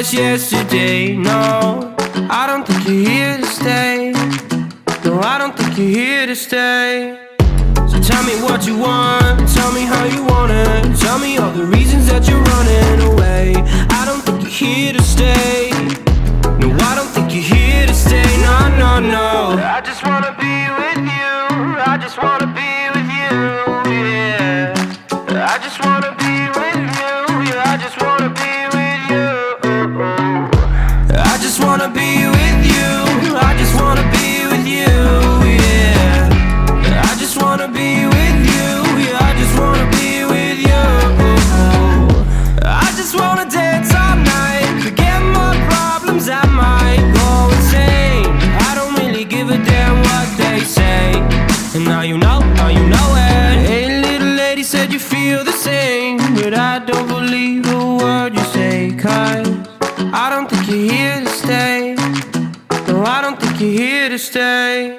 just yesterday. No, I don't think you're here to stay. No, I don't think you're here to stay. So tell me what you want, tell me how you want it. Tell me all the reasons that you're running away. I don't think you're here to stay. No, I don't think you're here to stay. No, no, no. I just wanna be with you. I just wanna be with you, yeah. I just wanna be with you, yeah. I just wanna be with you. I just wanna be with you. I just wanna be with you, yeah. I just wanna be with you, yeah. I just wanna be with you. I just wanna dance all night, forget my problems, I might go insane. I don't really give a damn what they say. And now you know it. Hey, little lady said you feel the same, but I don't believe a word you say. Cause I don't think you're here to stay. No, I don't think you're here to stay.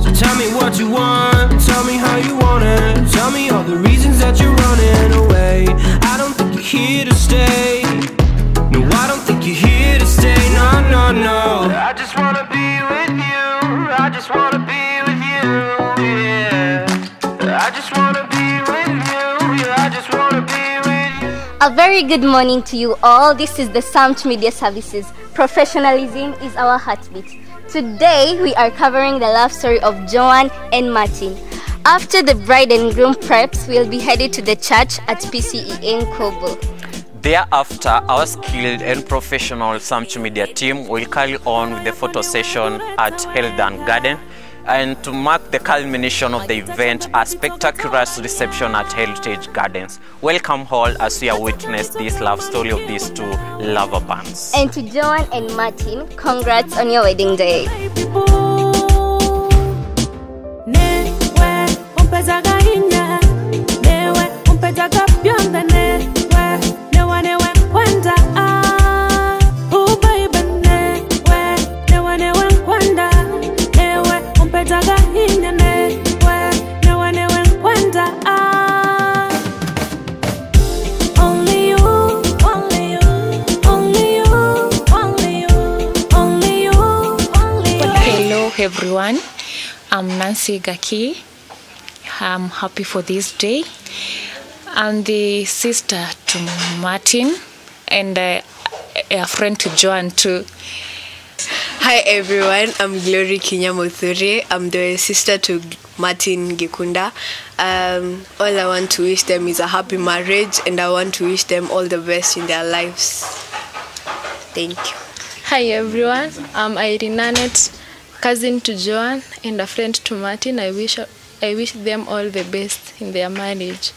So tell me what you want, tell me how you want it. Tell me all the reasons that you're running away. I don't think you're here to stay. No, I don't think you're here to stay. No, no, no. I just wanna be with you. I just wanna be with you, yeah. I just wanna be with you, yeah. I just wanna be with you. A very good morning to you all. This is the Samt Media Services. Professionalism is our heartbeat. Today we are covering the love story of Joan and Martin. After the bride and groom preps, we'll be headed to the church at PCEA Kobo. Thereafter, our skilled and professional Samt Media team will carry on with the photo session at Heldan Garden. And to mark the culmination of the event, a spectacular reception at Heritage Gardens. Welcome all as we witness this love story of these two lover bands. And to Joan and Martin, congrats on your wedding day. Everyone, I'm Nancy Gaki. I'm happy for this day. I'm the sister to Martin and a friend to Joan too. Hi everyone, I'm Glory Kinyamuthuri. I'm the sister to Martin Gikunda. All I want to wish them is a happy marriage, and I want to wish them all the best in their lives. Thank you. Hi everyone, I'm Irene Nanette, cousin to Joan and a friend to Martin. I wish them all the best in their marriage.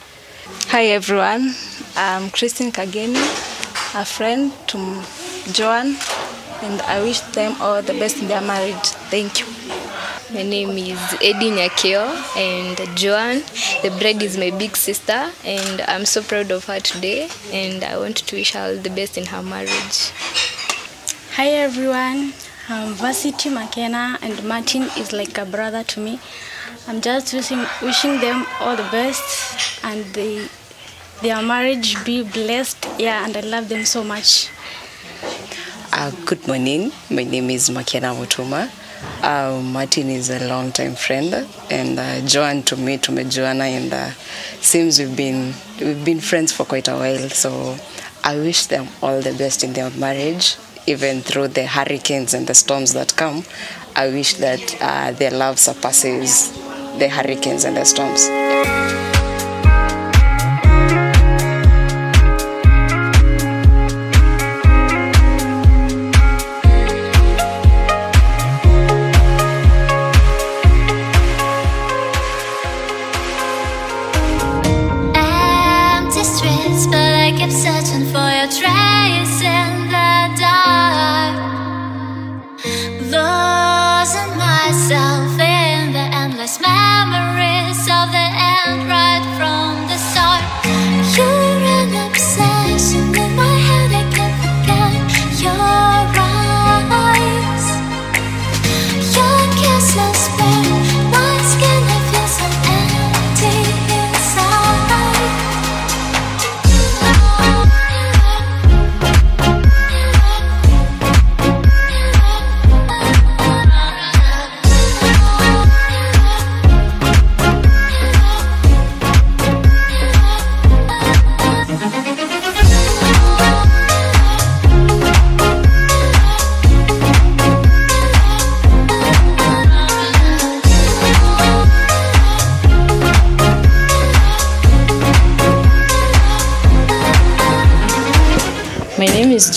Hi everyone, I'm Christine Kageni, a friend to Joan, and I wish them all the best in their marriage. Thank you. My name is Eddie Nyakeo, and Joan, the bride, is my big sister, and I'm so proud of her today, and I want to wish her all the best in her marriage. Hi everyone, I'm Varsity McKenna, and Martin is like a brother to me. I'm just wishing them all the best, and their marriage be blessed. Yeah, and I love them so much. Good morning. My name is Makena Mutuma. Martin is a long-time friend, and Joan to me, Joanna, and seems we've been friends for quite a while. So I wish them all the best in their marriage, even through the hurricanes and the storms that come. I wish that their love surpasses the hurricanes and the storms. Searching for your trace in the dark, losing myself in the endless memories of the end.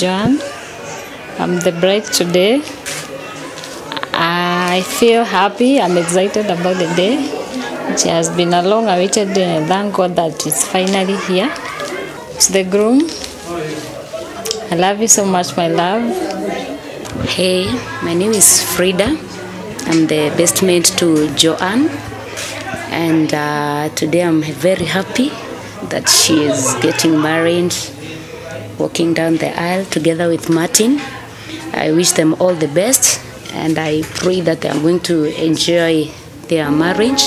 Joan. I'm the bride today. I feel happy. I'm excited about the day. It has been a long awaited day, and thank God that it's finally here. To the groom, I love you so much, my love. Hey, my name is Frida. I'm the best mate to Joan, and today I'm very happy that she is getting married, walking down the aisle together with Martin. I wish them all the best, and I pray that they are going to enjoy their marriage.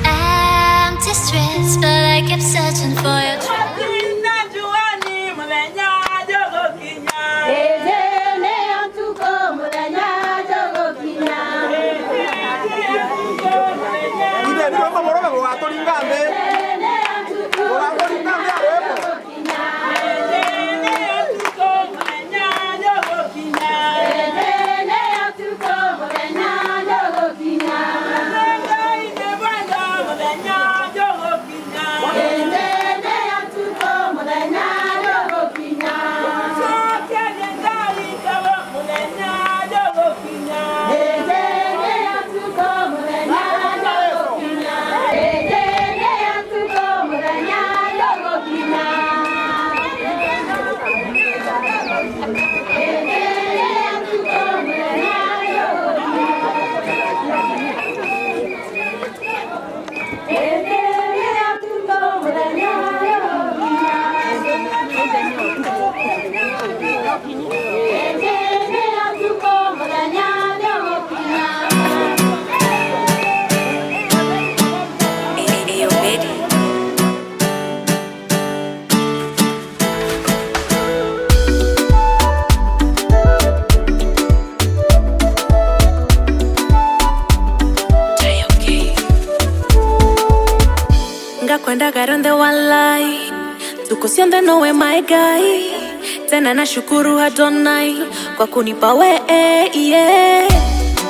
Empty streets, but I kept searching for your Kwenda garonde walai tukusiende nowe my guy tena nashukuru Adonai kwa kunipa we yeah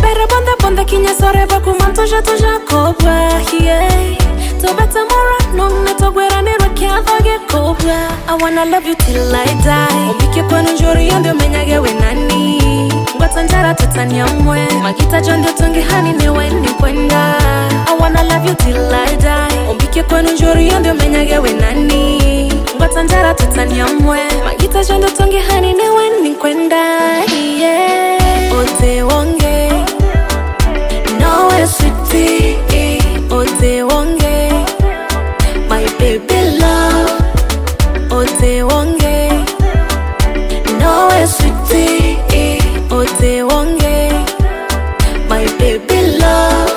Pero bonda kinya sore baku mantoja toja kobra yeah To better more no netogwera nero kyathoge kobra I wanna love you till I die Obike kwenu njori yondio menyage we nani Ngatanjara tutanyamwe Makita jondio tongi hani niwe ni kwenda I wanna love you till I die Obike kwenu njori yondio menyage we nani Ngatanjara tutanyamwe Makita jondio tongi hani niwe ni kwenda yeah Ote wonge No sweetie Ote wonge My baby love Ote wonge No sweetie Ote wonge My baby love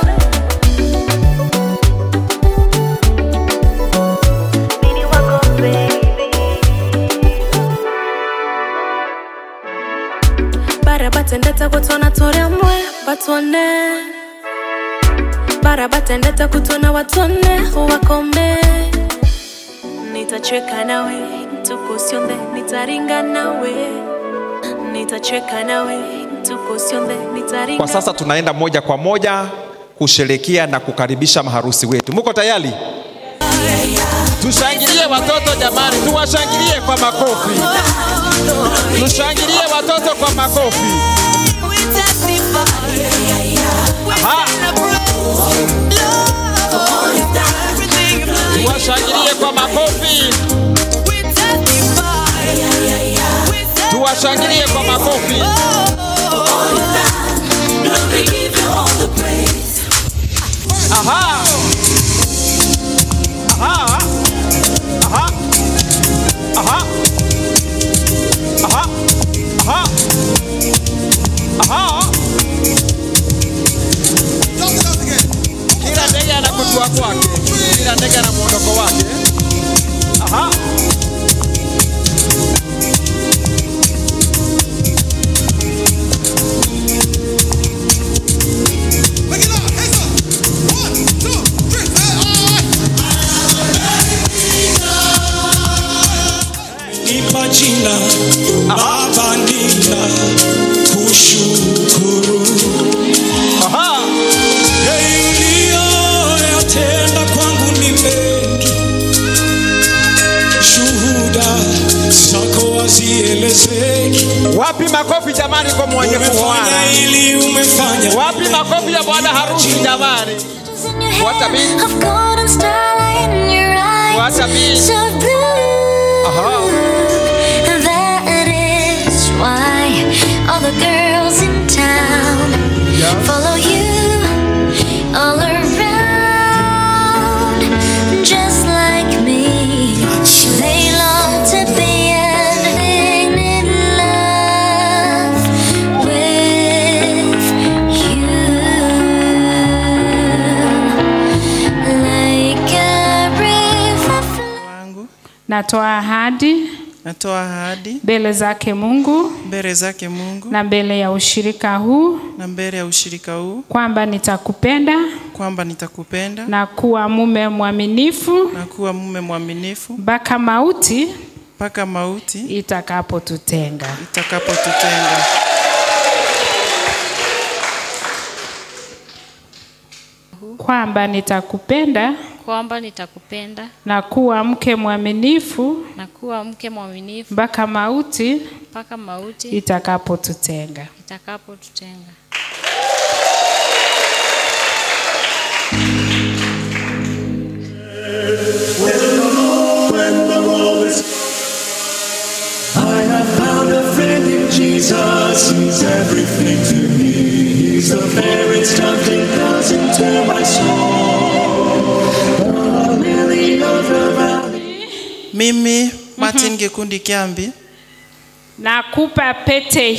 Mini wako baby Bara batendeta kutona tore mwe Batone Bara batendeta kutona watone Wakome Nitacheka nawe Tukusionde nitaringa nawe Nitacheka nawe Tukusionde nitaringa. Kwa sasa tunaenda moja kwa moja kusherekea na kukaribisha maharusi wetu. Muko tayari? Tushangilie watoto jamani, tuwashangilie kwa makofi. Tushangilie watoto kwa makofi. Aha. Tuwashangilie kwa makofi. Tuwashangilie kwa makofi. Aha. Aha. Aha. Aha. Aha. Aha. Aha. Kila ndege ana kutua kwake. Kila ndege ana muondoko wake. Aha. jina Baba nina kushukuru. Hey, uliyoyatenda kwangu ni mengi, shuhuda zako hazielezeki. Wapi makofi jamani kwa mwenye kuoana? Wapi makofi ya bwana harusi jamani? What a beat. What a beat. That is why all the girls in town follow you all around, just like me. They long to be in love with you, like a river. Natoa ahadi mbele zake Mungu na mbele ya ushirika huu kwamba nitakupenda na kuwa mume mwaminifu mpaka mauti itakapotutenga. Kwamba nitakupenda na kuwa mke mwaminifu mpaka mauti itakapotutenga. I have found a friend in Jesus. He's everything to me. He's the fairest tempting cousin to my soul. The lily of the valley. Mimi Martin Gikundi Kiambi nakupa pete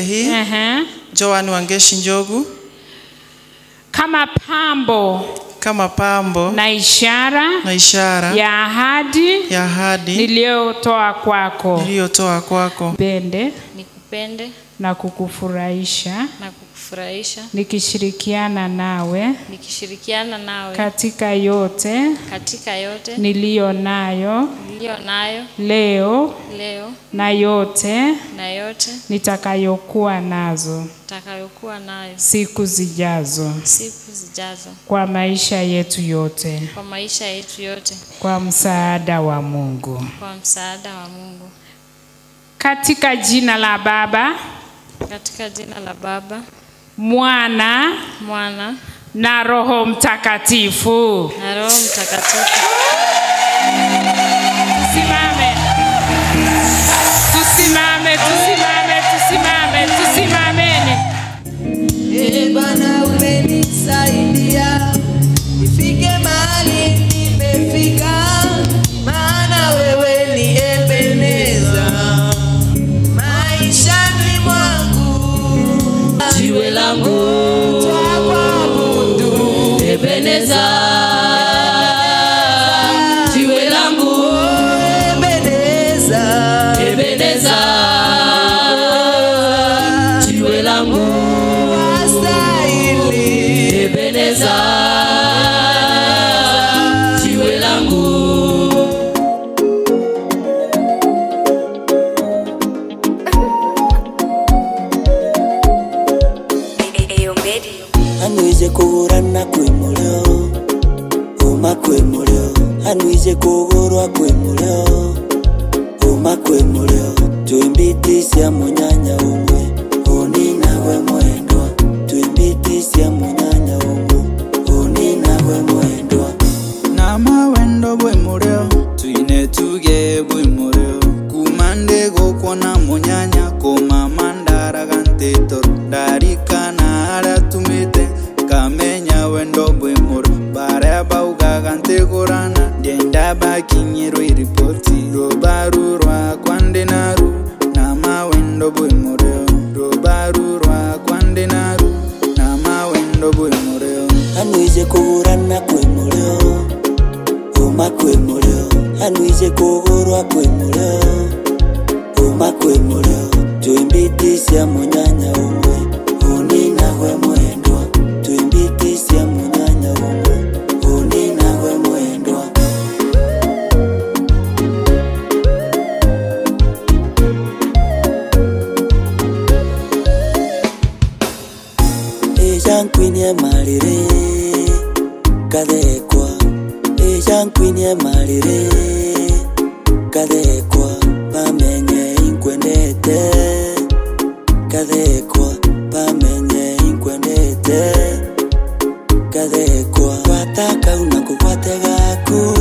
hii Joan Wangeshi Njogu kama pambo na ishara ya ahadi niliyotoa kwako nikupende na kukufurahisha nikishirikiana nawe katika yote niliyo nayo leo na yote nitakayokuwa nazo siku zijazo kwa maisha yetu yote kwa msaada wa Mungu. Katika jina la Baba, Mwana na Roho Mtakatifu. Tusimameni. Bwana umenisaidia nifike mahali nimefika, maana wewe ni Ebeneza maishani mwangu, jiwe langu twakuabudu Ebeneza, jiwe langu Ebeneza, jiwe langu Ebeneza, jiwe langu. Anuize kugurana kwimulio uma kwimulio, anuize kugurwa kwimulio uma kwimulio, tuimbitisya munyanya umwe uni nawe mwendwa, tuimbitisya munyanya umwe uni nawe mwendwa, nama wendo bwimulio tuine tuge bwimulio kumande gokona munyanya koma mandara gantetor darikana ara tumite kamenya wendo bwimulio bare bauga gante gorana denda bakinyero iripoti robarurwa kwande naru nama wendo bwimulio robarurwa kwande naru nama wendo bwimulio anuize kugurana kwimulio uma kwimulio, anuize kugurwa kwimulio uma kwimulio, tuimbitisya munyanya umwe uni nawe mwendwa, tuimbitisya munyanya umwe uni nawe mwendwa. Ejankwinie malire kadekwa Ejankwinie malire kadekwa pamenye inkwendete kadekwa pamenye inkwendete kadekwa wataka unakukwate gaku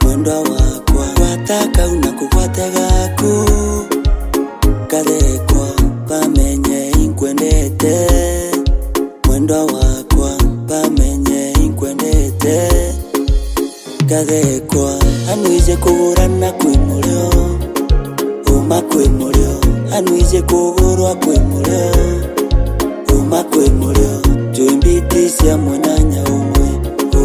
mwendo wakwa wataka unakukwate gaku kadekwa pamenye inkwendete mwendo wakwa pamenye inkwendete kadekwa anuije kugurana kwimulyo uma kwimulyo anuije kugurwa kwimulyo uma kwimulyo tuimbitisia munanya umwe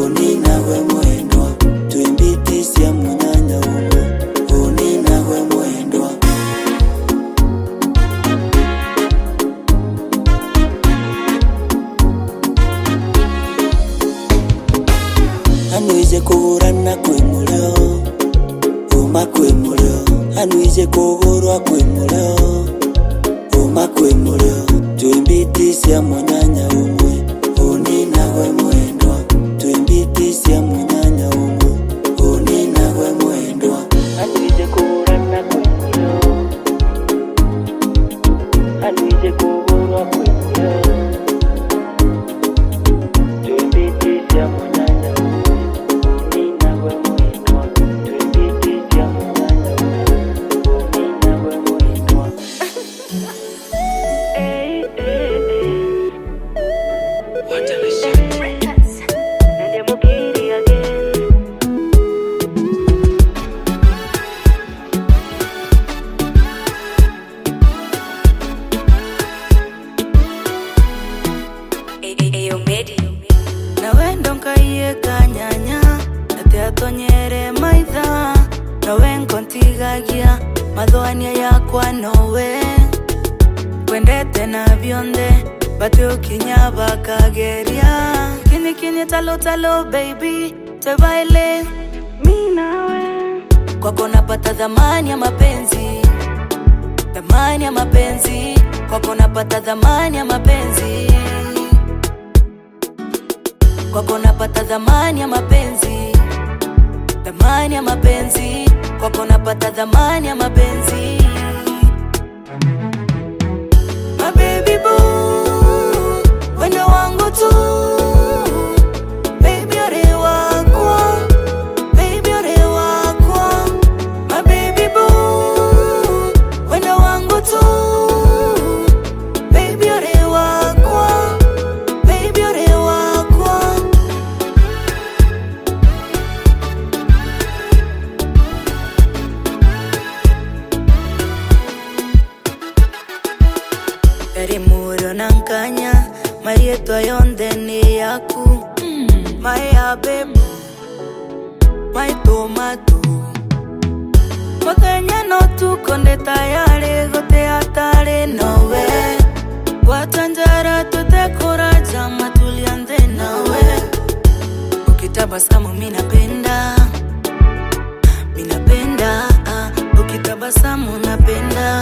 unina we mwendwa tuimbitisia munanya umwe unina we mwendwa anuije kugurana kwimulyo uma kwimulyo anuije kugurwa kwimulyo uma kwimulyo tuimbitisia munanya umwe unina we mwendwa tuimbitisia munanya umwe unina we mwendwa anuije kugurana kwimulyo anuije kugurwa kwimulyo tuimbitisia munanya umwe unina we mwendwa tuimbitisia munanya umwe unina we mwendwa Nawe ndonkaie kanyanya ate atonyere maitha nawe nkontigagia mathoania yakwa nowe kwendete na bionde bate ukinya bakageria kini talo talo baby tebaile mi nawe kwako napata dhamani ya mapenzi kwako napata dhamani ya mapenzi kwako napata dhamani ya mapenzi kwako napata dhamani ya mapenzi my baby boo wendo wangu tu baby ore wakwa my baby boo wendo wangu tu baby ore wakwa Muro nankanya marieto yonde ni yaku my baby my tomato Makanya no tu konde tayari gote atare nowe Watanjara tutekura jama tulianze nawe Ukitabasamu minapenda Ukitabasamu napenda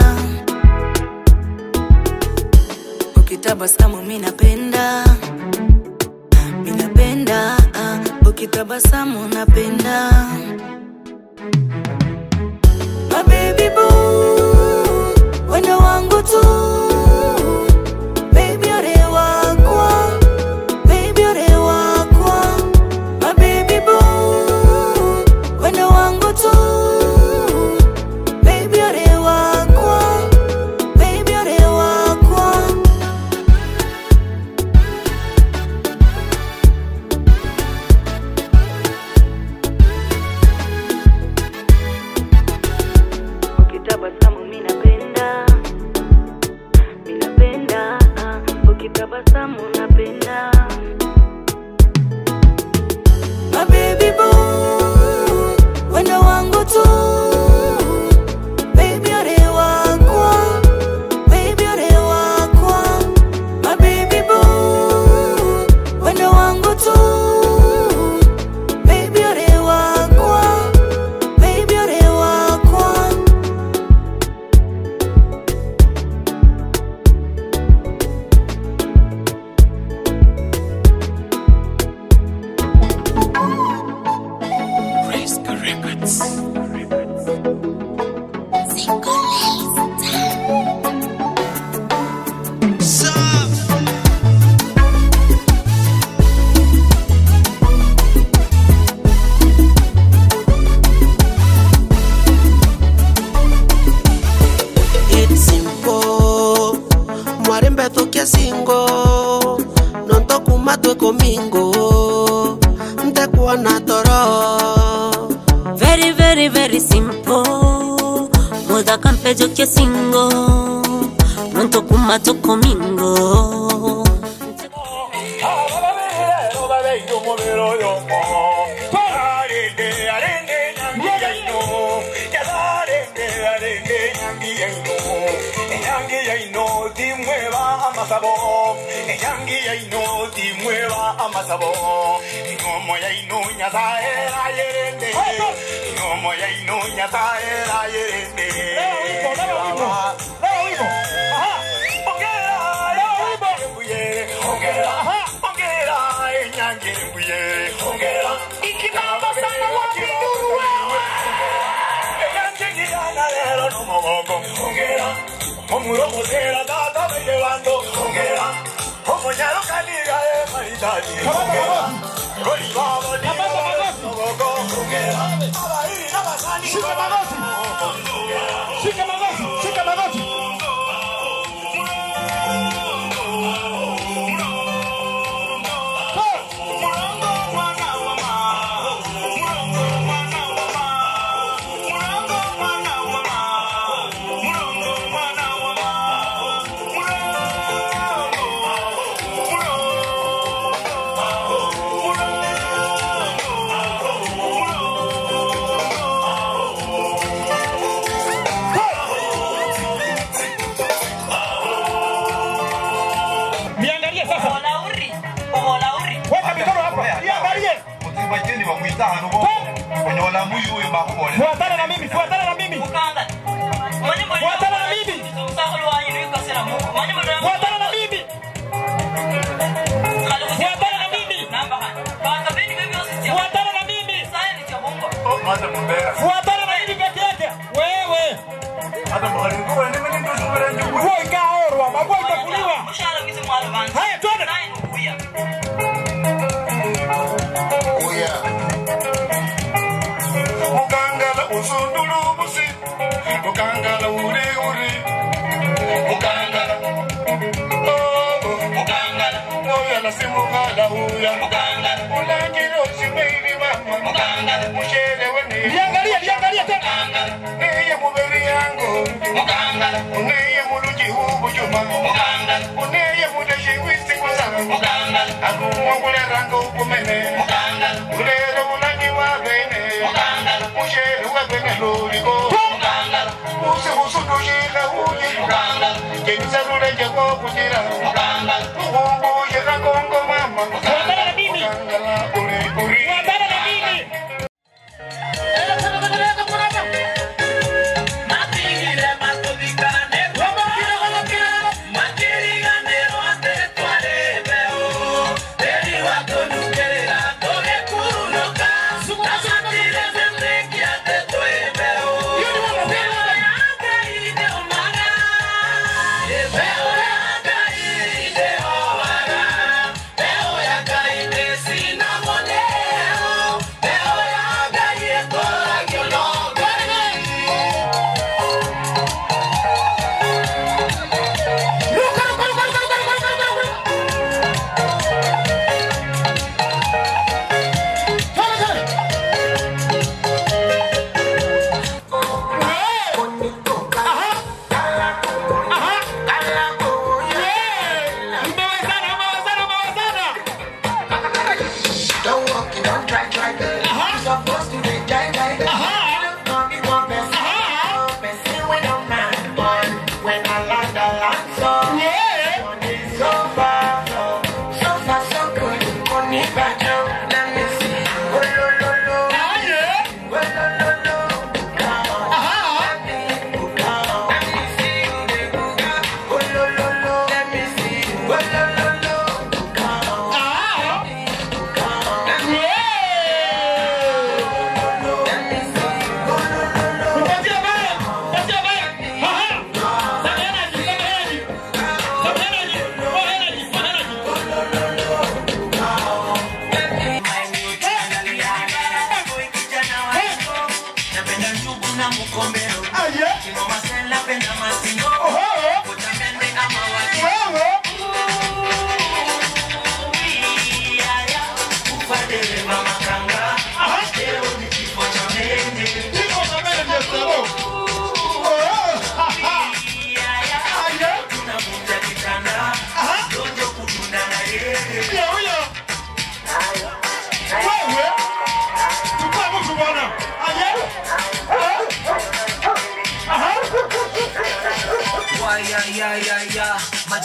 Ukitabasamu minapenda Ukitabasamu napenda my baby boo wendo wangu tu baby ore wakwa my baby boo wendo wangu tu baby ore wakwa Ukitabasamu minapenda Ukitabasamu napenda my baby boo wendo wangu tu baby ore wakwa my baby boo wendo wangu tu baby ore wakwa singo non tokumatwe komingo mtekuwa na toro. Very, very, very simple. Moda campejo que singo non tokumatwe komingo. Yangi ya ino di mueva amasabo Inomo ya ino nyasaera yerende Inomo ya ino nyasaera yerende Omuro mosera data me llevando Ongera Omoñaro caliga maritati Ongera Goli babo ni babo Ongera Abairi na basani Shika magoti Shika magoti Shika magoti Fuatana na mimi, fuatana na mimi. Fuatana na mimi. Fuatana na mimi. Fuatana na mimi. Fuatana na mimi. Fuatana na mimi peke yake. Wewe. Wewe kaorwa, mabwa itakuliwa. Haya, twende. Mukangala usundulu busi Mukangala uri uri Mukangala Mukangala Oya la simukala uya Mukangala Ulangiro shimeiri mama Mukangala Mushele wene Liangalia Mukangala Neye muberi yangu Mukangala Uneye muluji hubu juma Mukangala Uneye mudeshi wisi kuzama Mukangala Akumwangule rango ukumene Mukangala Ulero ulangi wabene Mukangala Mushele wabene lurigo Mukangala Muse musudushila uji Mukangala Jenisa ruleje kwa kujira Mukangala Mungu ujira kongo mama Mukangala Uri uri Mukangala na mimi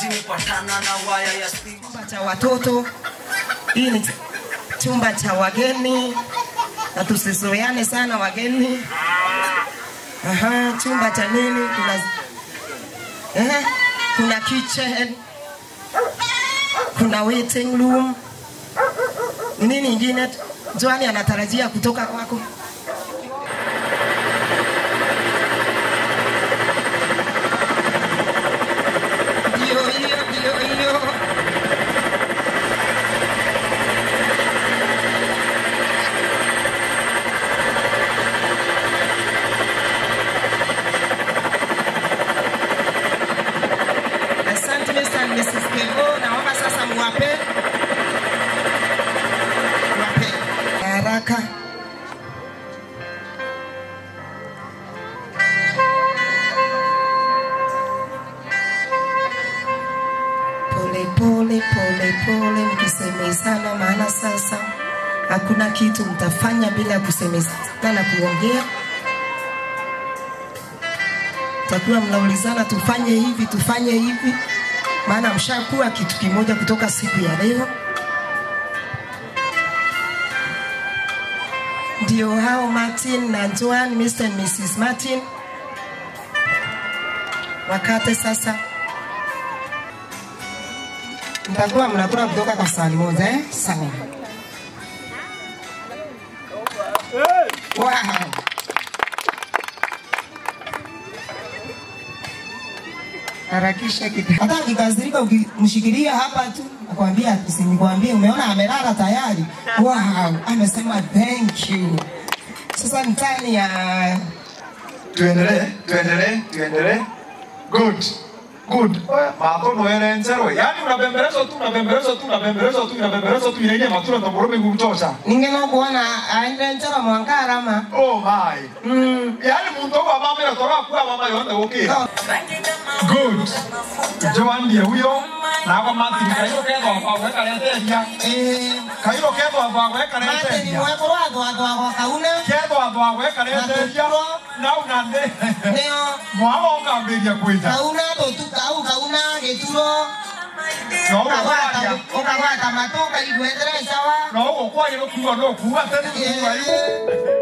zimepatana na waya ya stima. Chumba cha watoto, hii ni chumba cha wageni, na tusizoeane sana wageni. Chumba cha nini? Kuna kitchen, kuna waiting room. Nini nyingine Joani anatarajia kutoka kwako? Ndio. Asante Mr. and Mrs. Kego, naomba sasa muwape haraka. Pole mkisemezana, maana sasa hakuna kitu mtafanya bila kusemezana na kuongea. Takuwa mnaulizana tufanye hivi, maana mshakuwa kitu kimoja kutoka siku ya leo. Ndio hao Martin na Joan, Mr. and Mrs. Martin. Wakati sasa mtakuwa mnakula kutoka kwa sahani moja, sawa? Wow. Harakisha kitu. Hata nikazirika ukimshikilia hapa tu, nakwambia usinikwambie umeona amelala tayari. Wow, amesema thank you. Sasa ni time ya tuendelee. Good. Matono yerenzero. Yaani unabembeleza tu ile matunda ndomborome kumtosha. Ningeno kuona aendenzero mwangara ma. Oh my. Yaani muntu wa mama anatoka kwa mama yote okay. Good. Joan ndiye huyo. Na kwa Martin kairo kedo hapa weka leteria. Kairo kedo hapa weka leteria. Martin wewe kwa kauna. Kedo hapa weka leteria. Na unande. Neo. Mwao ungamberia kuita. Kauna kauna geturo. No, ukawata matoka igwendere sawa. No, kwa hiyo kuwa no kuwa tena kuwa hiyo.